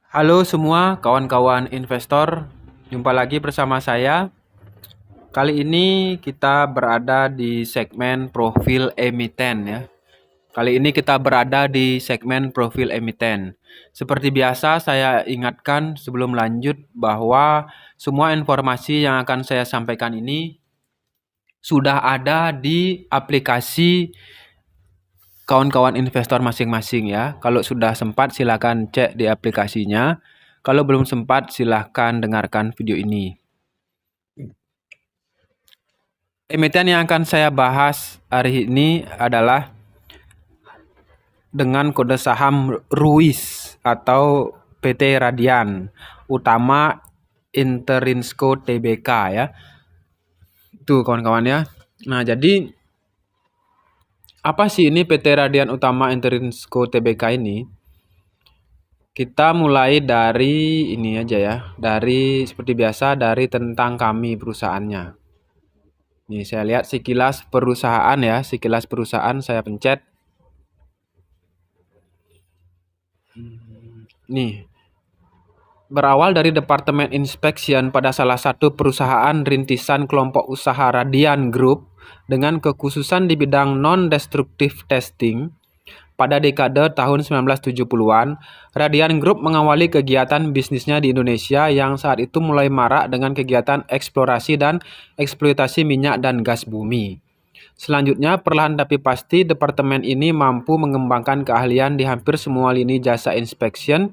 Halo semua kawan-kawan investor, jumpa lagi bersama saya. Kali ini kita berada di segmen profil emiten ya. Kali ini kita berada di segmen profil emiten. Seperti biasa saya ingatkan sebelum lanjut bahwa semua informasi yang akan saya sampaikan ini sudah ada di aplikasi kawan-kawan investor masing-masing ya. Kalau sudah sempat silakan cek di aplikasinya. Kalau belum sempat silakan dengarkan video ini. Emiten yang akan saya bahas hari ini adalah dengan kode saham RUIS atau PT Radian Utama Interinsco Tbk ya. Itu kawan-kawan ya. Nah, jadi apa sih ini PT Radian Utama Interinsco Tbk ini? Kita mulai dari ini aja ya, dari seperti biasa dari tentang kami perusahaannya. Nih saya lihat sekilas perusahaan ya, sekilas perusahaan saya pencet. Nih, berawal dari Departemen Inspection pada salah satu perusahaan rintisan kelompok usaha Radian Group dengan kekhususan di bidang non-destructive testing. Pada dekade tahun 1970-an, Radian Group mengawali kegiatan bisnisnya di Indonesia yang saat itu mulai marak dengan kegiatan eksplorasi dan eksploitasi minyak dan gas bumi. Selanjutnya, perlahan tapi pasti departemen ini mampu mengembangkan keahlian di hampir semua lini jasa inspection,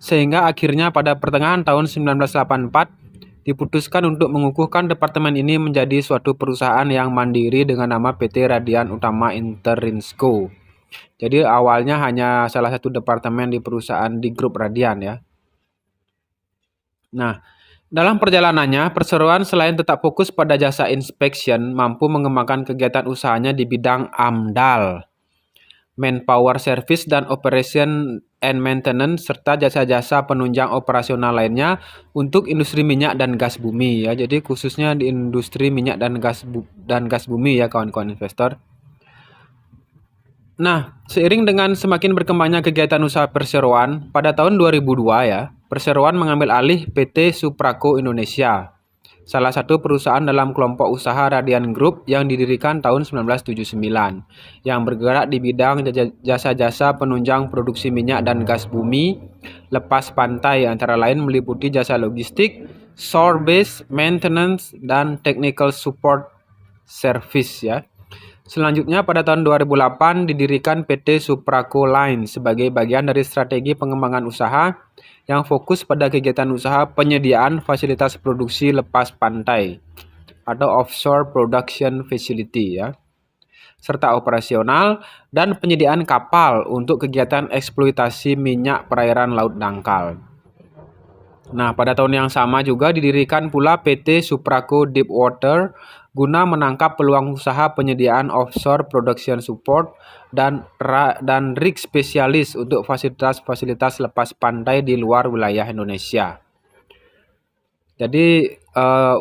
sehingga akhirnya pada pertengahan tahun 1984 diputuskan untuk mengukuhkan departemen ini menjadi suatu perusahaan yang mandiri dengan nama PT Radian Utama Interinsco. Jadi awalnya hanya salah satu departemen di perusahaan di grup Radian ya. Nah, dalam perjalanannya, perseroan selain tetap fokus pada jasa inspection, mampu mengembangkan kegiatan usahanya di bidang AMDAL, manpower service dan operation and maintenance, serta jasa-jasa penunjang operasional lainnya untuk industri minyak dan gas bumi ya. Jadi khususnya di industri minyak dan gas bumi ya kawan-kawan investor. Nah, seiring dengan semakin berkembangnya kegiatan usaha perseroan, pada tahun 2002 ya, perseroan mengambil alih PT Supraco Indonesia, salah satu perusahaan dalam kelompok usaha Radian Group yang didirikan tahun 1979, yang bergerak di bidang jasa-jasa penunjang produksi minyak dan gas bumi, lepas pantai antara lain meliputi jasa logistik, shore base, maintenance, dan technical support service ya. Selanjutnya pada tahun 2008 didirikan PT Supraco Line sebagai bagian dari strategi pengembangan usaha yang fokus pada kegiatan usaha penyediaan fasilitas produksi lepas pantai atau offshore production facility ya, serta operasional dan penyediaan kapal untuk kegiatan eksploitasi minyak perairan laut dangkal. Nah, pada tahun yang sama juga didirikan pula PT Supraco Deepwater guna menangkap peluang usaha penyediaan offshore production support dan rig spesialis untuk fasilitas-fasilitas lepas pantai di luar wilayah Indonesia. Jadi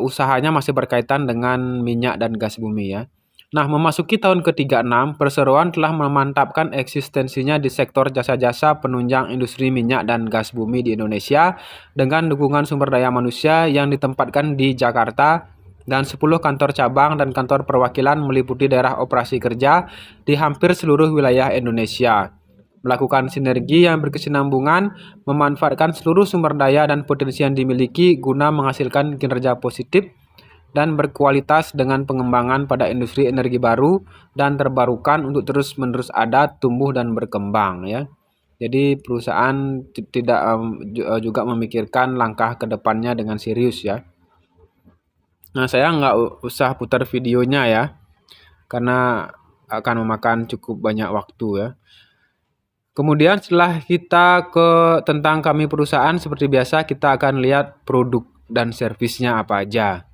usahanya masih berkaitan dengan minyak dan gas bumi ya. Nah, memasuki tahun ke-36, perseroan telah memantapkan eksistensinya di sektor jasa-jasa penunjang industri minyak dan gas bumi di Indonesia dengan dukungan sumber daya manusia yang ditempatkan di Jakarta dan 10 kantor cabang dan kantor perwakilan meliputi daerah operasi kerja di hampir seluruh wilayah Indonesia. Melakukan sinergi yang berkesinambungan, memanfaatkan seluruh sumber daya dan potensi yang dimiliki guna menghasilkan kinerja positif dan berkualitas dengan pengembangan pada industri energi baru dan terbarukan untuk terus-menerus ada, tumbuh dan berkembang ya. Jadi perusahaan tidak juga memikirkan langkah ke depannya dengan serius ya. Nah, saya nggak usah putar videonya ya, karena akan memakan cukup banyak waktu ya. Kemudian setelah kita ke tentang kami perusahaan, seperti biasa kita akan lihat produk dan servisnya apa aja.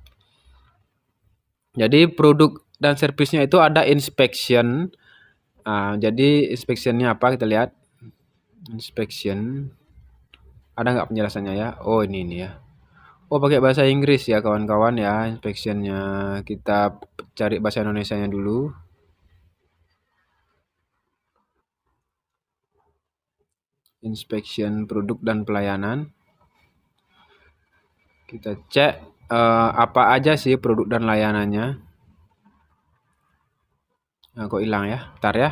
Jadi produk dan servisnya itu ada inspection. Jadi inspectionnya apa kita lihat. Inspection. Ada nggak penjelasannya ya? Oh ini ya. Oh pakai bahasa Inggris ya kawan-kawan ya inspectionnya. Kita cari bahasa Indonesianya dulu. inspection produk dan pelayanan. Kita cek apa aja sih produk dan layanannya. Nah, kok hilang ya? Bentar ya.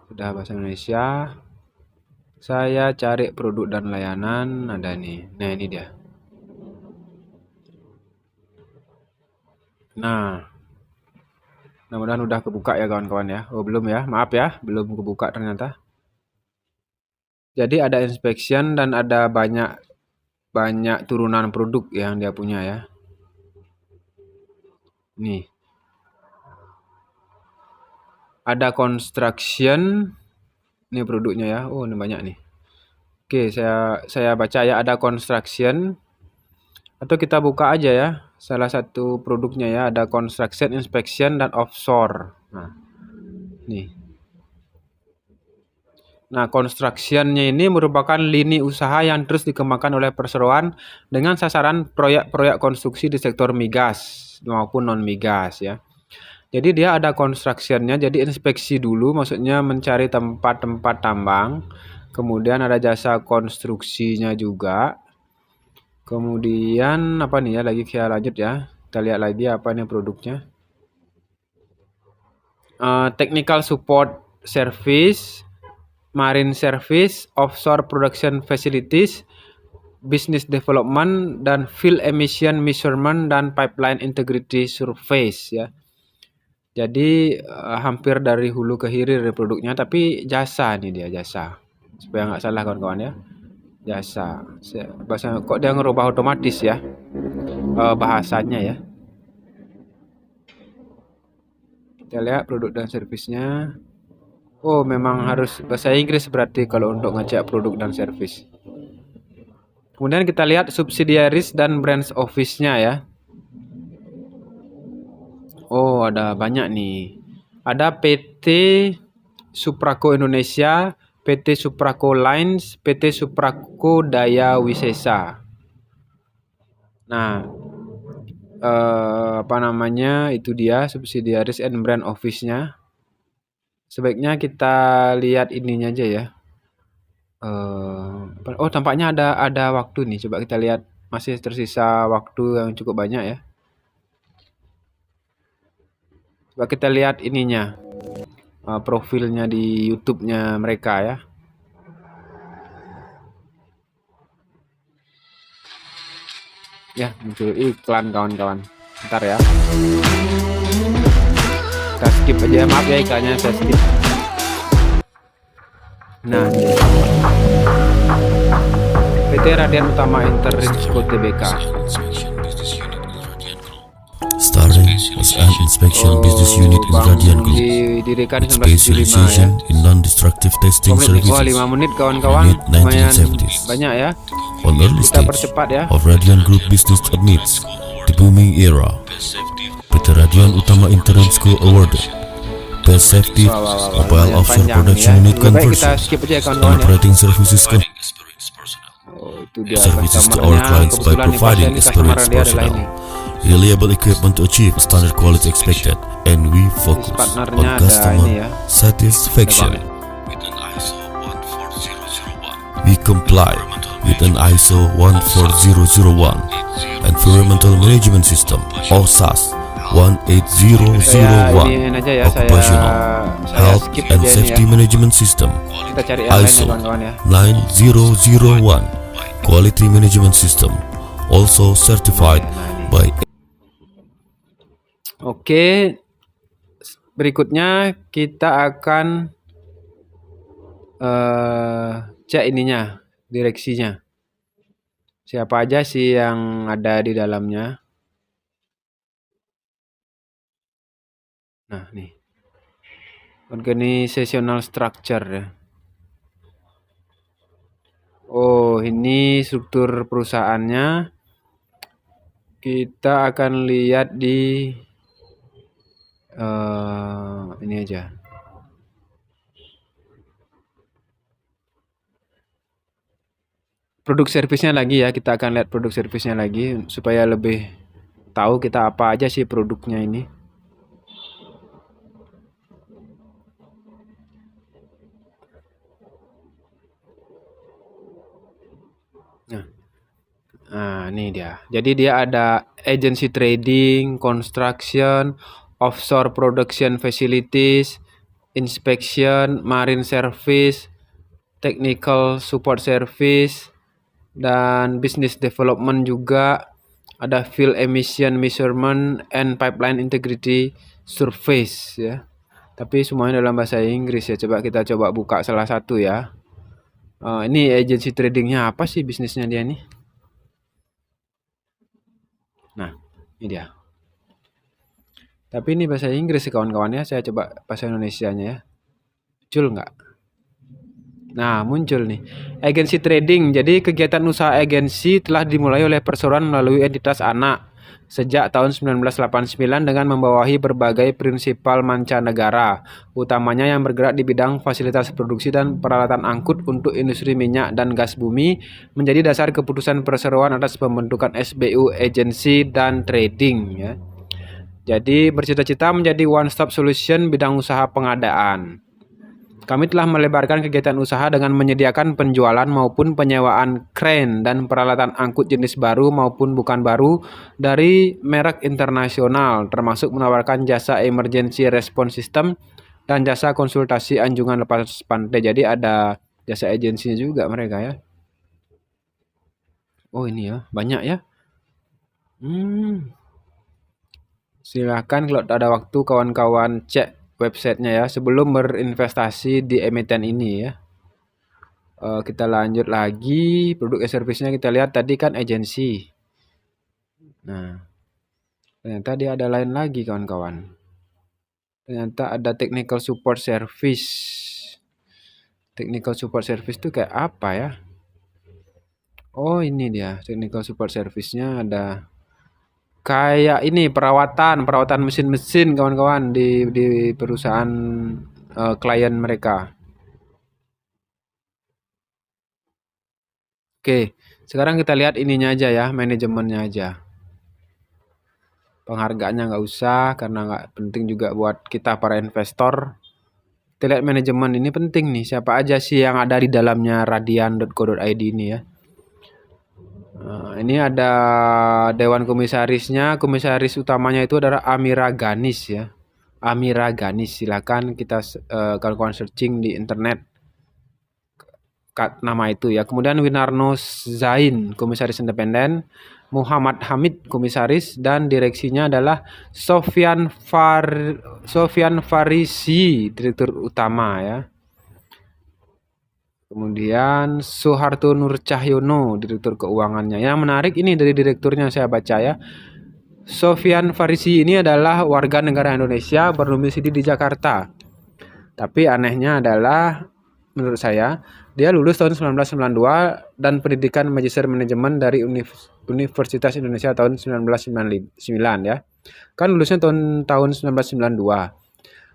Sudah bahasa Indonesia. Saya cari produk dan layanan, ada nih. Nah, ini dia. Nah, mudah-mudahan udah kebuka ya kawan-kawan ya. Oh, belum ya. Maaf ya, belum kebuka ternyata. Jadi ada inspection dan ada banyak turunan produk yang dia punya ya. Nih. Ada construction. Ini produknya ya. Oh, ini banyak nih. Oke, saya baca ya, ada construction. Atau kita buka aja ya. Salah satu produknya ya, ada construction, inspection dan offshore. Nah, nih. Nah, construction-nya ini merupakan lini usaha yang terus dikembangkan oleh perseroan dengan sasaran proyek-proyek konstruksi di sektor migas maupun non-migas ya. Jadi dia ada construction-nya, jadi inspeksi dulu, maksudnya mencari tempat-tempat tambang. Kemudian ada jasa konstruksinya juga. Kemudian apa nih ya, lagi kita lanjut ya. Kita lihat lagi apa nih produknya. Technical support service, marine service, offshore production facilities, business development, dan field emission measurement dan pipeline integrity surveys ya. Jadi hampir dari hulu ke hilir dari produknya, tapi jasa nih dia, jasa. Supaya nggak salah kawan-kawan ya. Jasa. Bahasa kok dia ngerubah otomatis ya. Bahasanya ya. Kita lihat produk dan servisnya. Oh, memang harus bahasa Inggris berarti kalau untuk ngecek produk dan servis. Kemudian kita lihat subsidiaries dan branch office-nya ya. Oh, ada banyak nih. Ada PT Supraco Indonesia, PT Supraco Lines, PT Supraco Daya Wisesa. Nah, apa namanya, itu dia subsidiaries and brand office-nya. Sebaiknya kita lihat ininya aja ya. Oh, tampaknya ada waktu nih. Coba kita lihat, masih tersisa waktu yang cukup banyak ya. Coba kita lihat ininya, profilnya di YouTube-nya mereka ya. Ya, muncul iklan kawan-kawan. Bentar ya. Kita skip aja, maaf ya iklannya saya skip. Nah, PT Radian Utama Interinsco Tbk. Starting as an inspection business unit in Radian Group, Didirikan with 1975 ya. specialization in non-destructive testing services. Wah, 5 menit kawan-kawan, Unit lumayan 1970s. banyak ya. On early Kita stage percepat ya. of Radian Group business amidst the booming era, PT Radian Utama Interinsco awarded Best Safety Mobile Offshore panjang Production ya. Unit Lebih baik kita Conversion skip aja ya and kawan-kawan ya. Operating Services Oh, itu dia services to customer-nya. our clients by Kebetulan nih providing pasien customer experienced dia adalah personnel, ini. reliable equipment to achieve standard quality expected, and we focus partnernya on ada customer ini ya. satisfaction. Ada We comply with an ISO 14001 Environmental Management System (OSAS) 18001 Ini aja ya, Occupational saya Health skip and aja ini Safety ya. Management System Kita cari yang lainnya ISO kawan-kawan ya. 9001 Quality Management System, also certified by. Oke, berikutnya kita akan cek ininya, direksinya. Siapa aja sih yang ada di dalamnya? Nah, nih. Organizational structure ya. Oh, ini struktur perusahaannya. Kita akan lihat di ini aja. Produk servisnya lagi ya, kita akan lihat produk servisnya lagi supaya lebih tahu kita apa aja sih produknya ini. Nah, ini dia. Jadi dia ada agency trading, construction, offshore production facilities, inspection, marine service, technical support service, dan business development juga. Ada field emission measurement and pipeline integrity surveys ya. Tapi semuanya dalam bahasa Inggris ya. Coba kita buka salah satu ya. Ini agency tradingnya apa sih bisnisnya dia nih? Nah, ini dia. Tapi ini bahasa Inggris sih kawan-kawan ya. Saya coba bahasa Indonesianya ya. Muncul nggak? Nah, muncul nih. Agensi trading. Jadi kegiatan usaha agensi telah dimulai oleh perseroan melalui entitas anak sejak tahun 1989 dengan membawahi berbagai prinsipal mancanegara, utamanya yang bergerak di bidang fasilitas produksi dan peralatan angkut untuk industri minyak dan gas bumi, menjadi dasar keputusan perseroan atas pembentukan SBU agensi dan trading ya. Jadi bercita-cita menjadi one stop solution bidang usaha pengadaan. Kami telah melebarkan kegiatan usaha dengan menyediakan penjualan maupun penyewaan crane dan peralatan angkut jenis baru maupun bukan baru dari merek internasional, termasuk menawarkan jasa emergency response system dan jasa konsultasi anjungan lepas pantai. Jadi ada jasa agensinya juga mereka ya. Oh ini ya, banyak ya. Silahkan kalau ada waktu kawan-kawan cek websitenya ya sebelum berinvestasi di emiten ini ya. Kita lanjut lagi, produk dan service-nya kita lihat tadi kan agensi. Nah, ternyata dia ada lain lagi kawan-kawan. Ternyata ada technical support service. Technical support service itu kayak apa ya? Oh ini dia, technical support service-nya ada kayak ini perawatan mesin-mesin kawan-kawan di perusahaan klien mereka. Oke, sekarang kita lihat ininya aja ya, manajemennya aja. Penghargaannya nggak usah karena nggak penting juga buat kita para investor. Kita lihat manajemen ini penting nih, siapa aja sih yang ada di dalamnya radian.co.id ini ya. Ini ada dewan komisarisnya, komisaris utamanya itu adalah Amira Ganis ya. Amira Ganis, silakan kita kawan-kawan searching di internet nama itu ya. Kemudian Winarno Zain, komisaris independen, Muhammad Hamid, komisaris, dan direksinya adalah Sofyan Farisi, direktur utama ya. Kemudian Soeharto Nur Cahyono, direktur keuangannya. Yang menarik ini dari direkturnya saya baca ya. Sofyan Farisi ini adalah warga negara Indonesia berdomisili di Jakarta. Tapi anehnya adalah menurut saya dia lulus tahun 1992 dan pendidikan magister manajemen dari Universitas Indonesia tahun 1999 ya. Kan lulusnya tahun 1992.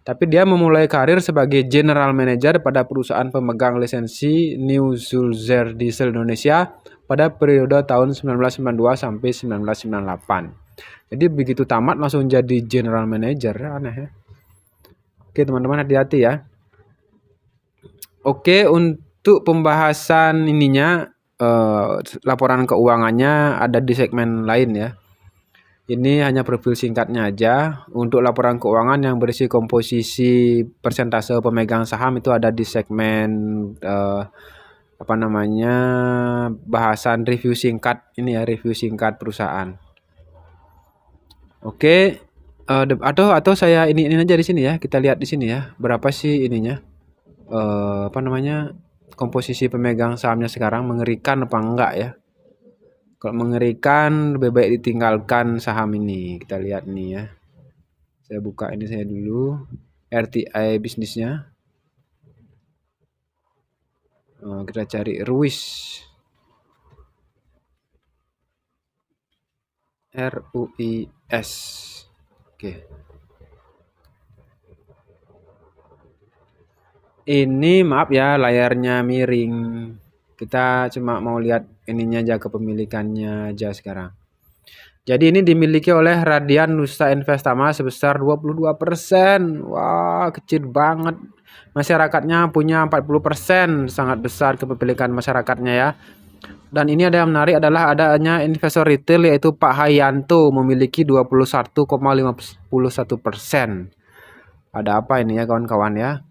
Tapi dia memulai karir sebagai general manager pada perusahaan pemegang lisensi New Sulzer Diesel Indonesia pada periode tahun 1992 sampai 1998. Jadi begitu tamat langsung jadi general manager, aneh ya. Oke teman-teman, hati-hati ya. Oke, untuk pembahasan ininya laporan keuangannya ada di segmen lain ya. Ini hanya profil singkatnya aja. Untuk laporan keuangan yang berisi komposisi persentase pemegang saham itu ada di segmen bahasan review singkat ini ya, review singkat perusahaan. Oke, atau saya ini aja di sini ya. Kita lihat di sini ya, berapa sih ininya? Komposisi pemegang sahamnya sekarang, mengerikan apa enggak ya? Kalau mengerikan lebih baik ditinggalkan saham ini. Kita lihat nih ya. Saya buka ini saya dulu. RTI bisnisnya. Kita cari Ruis. RUIS. Oke. Ini maaf ya layarnya miring. Kita cuma mau lihat ininya aja, kepemilikannya aja sekarang. Jadi ini dimiliki oleh Radian Nusa Investama sebesar 22%. Wah, kecil banget. Masyarakatnya punya 40%, sangat besar kepemilikan masyarakatnya ya. Dan ini ada yang menarik adalah adanya investor retail yaitu Pak Hayanto memiliki 21,51%. Ada apa ini ya kawan-kawan ya?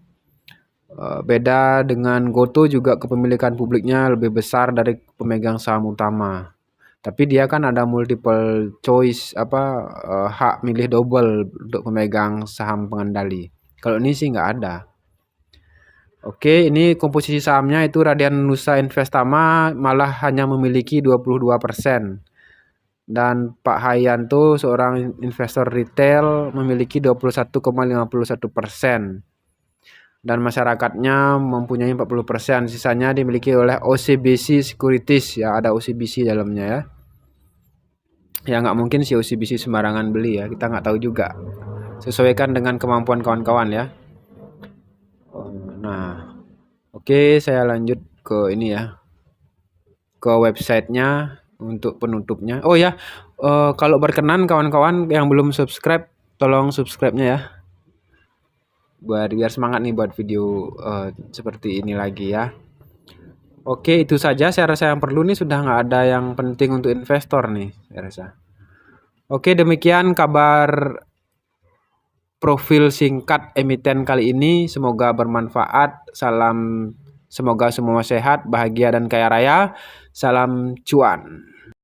Beda dengan Gotoh juga kepemilikan publiknya lebih besar dari pemegang saham utama. Tapi dia kan ada multiple choice hak milih double untuk pemegang saham pengendali. Kalau ini sih nggak ada. Oke, ini komposisi sahamnya itu Radian Nusa Investama malah hanya memiliki 22%. Dan Pak Hayanto seorang investor retail memiliki 21,51%. Dan masyarakatnya mempunyai 40%, sisanya dimiliki oleh OCBC Securities ya, ada OCBC dalamnya ya. Ya nggak mungkin si OCBC sembarangan beli ya, kita nggak tahu juga. Sesuaikan dengan kemampuan kawan-kawan ya. Nah, oke, saya lanjut ke ini ya, ke websitenya untuk penutupnya. Oh ya, kalau berkenan kawan-kawan yang belum subscribe, tolong subscribe-nya ya. Biar semangat nih buat video seperti ini lagi ya. Oke, itu saja saya rasa yang perlu nih, sudah nggak ada yang penting untuk investor nih saya rasa. Oke, demikian kabar profil singkat emiten kali ini. Semoga bermanfaat. Semoga semua sehat, bahagia dan kaya raya. Salam cuan.